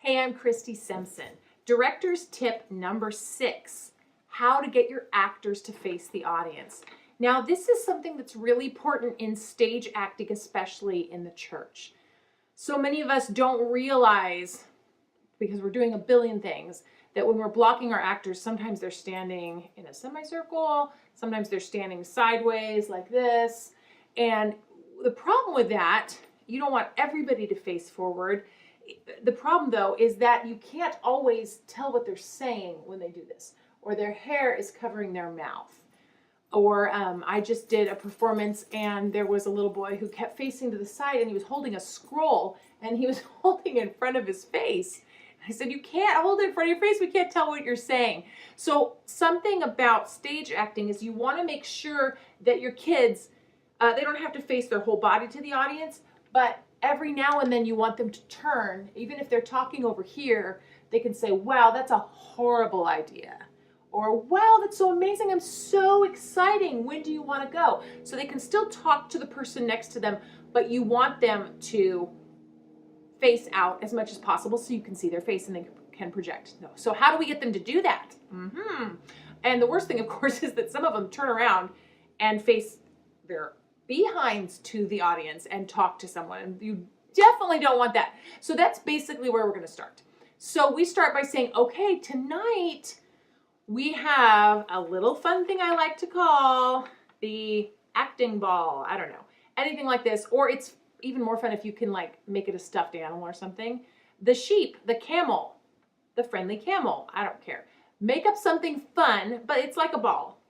Hey, I'm Christy Simpson. Director's tip number 6, how to get your actors to face the audience. Now, this is something that's really important in stage acting, especially in the church. So many of us don't realize, because we're doing a billion things, that when we're blocking our actors, sometimes they're standing in a semicircle, sometimes they're standing sideways like this. And the problem with that, you don't want everybody to face forward. The problem, though, is that you can't always tell what they're saying when they do this, or their hair is covering their mouth. Or I just did a performance and there was a little boy who kept facing to the side and he was holding a scroll and he was holding it in front of his face. I said, you can't hold it in front of your face. We can't tell what you're saying. So something about stage acting is you want to make sure that your kids, they don't have to face their whole body to the audience, but every now and then you want them to turn. Even if they're talking over here, they can say, wow, that's a horrible idea. Or, wow, that's so amazing. I'm so exciting. When do you want to go? So they can still talk to the person next to them, but you want them to face out as much as possible so you can see their face and they can project. So how do we get them to do that? And the worst thing, of course, is that some of them turn around and face their behinds to the audience and talk to someone. And you definitely don't want that. So that's basically where we're going to start. So we start by saying, okay, tonight we have a little fun thing I like to call the acting ball. I don't know, anything like this. Or it's even more fun if you can like make it a stuffed animal or something. The sheep, the camel, the friendly camel, I don't care. Make up something fun, but it's like a ball.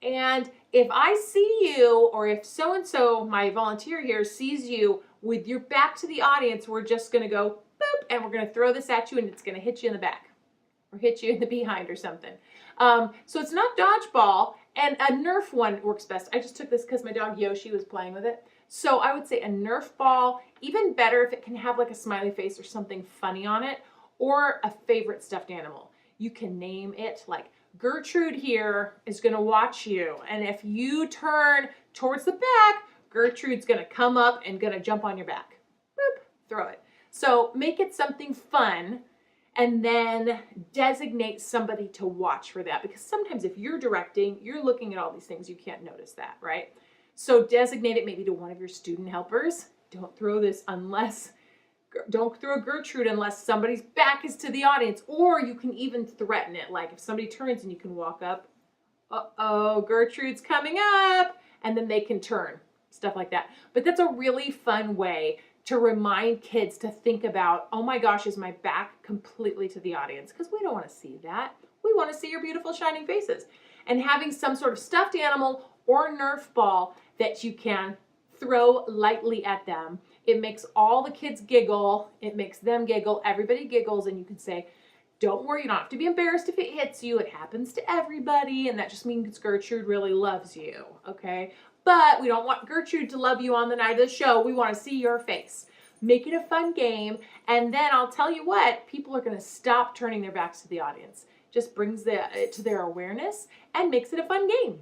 And if I see you, or if so-and-so, my volunteer here, sees you with your back to the audience, we're just gonna go boop, and we're gonna throw this at you and it's gonna hit you in the back or hit you in the behind or something. So it's not dodgeball, and a Nerf one works best. I just took this because my dog Yoshi was playing with it. So I would say a Nerf ball, even better if it can have like a smiley face or something funny on it, or a favorite stuffed animal. You can name it like Gertrude here is gonna watch you. And if you turn towards the back, Gertrude's gonna come up and gonna jump on your back. Boop, throw it. So make it something fun and then designate somebody to watch for that. Because sometimes if you're directing, you're looking at all these things, you can't notice that, right? So designate it maybe to one of your student helpers. Don't throw Gertrude unless somebody's back is to the audience, or you can even threaten it. Like if somebody turns and you can walk up, uh-oh, Gertrude's coming up, and then they can turn, stuff like that. But that's a really fun way to remind kids to think about, oh my gosh, is my back completely to the audience? Because we don't want to see that. We want to see your beautiful shining faces. And having some sort of stuffed animal or Nerf ball that you can throw lightly at them. It makes all the kids giggle. It makes them giggle. Everybody giggles, and you can say, don't worry, you don't have to be embarrassed if it hits you. It happens to everybody, and that just means Gertrude really loves you, okay? But we don't want Gertrude to love you on the night of the show. We want to see your face. Make it a fun game, and then I'll tell you what, people are going to stop turning their backs to the audience. Just brings it to their awareness and makes it a fun game.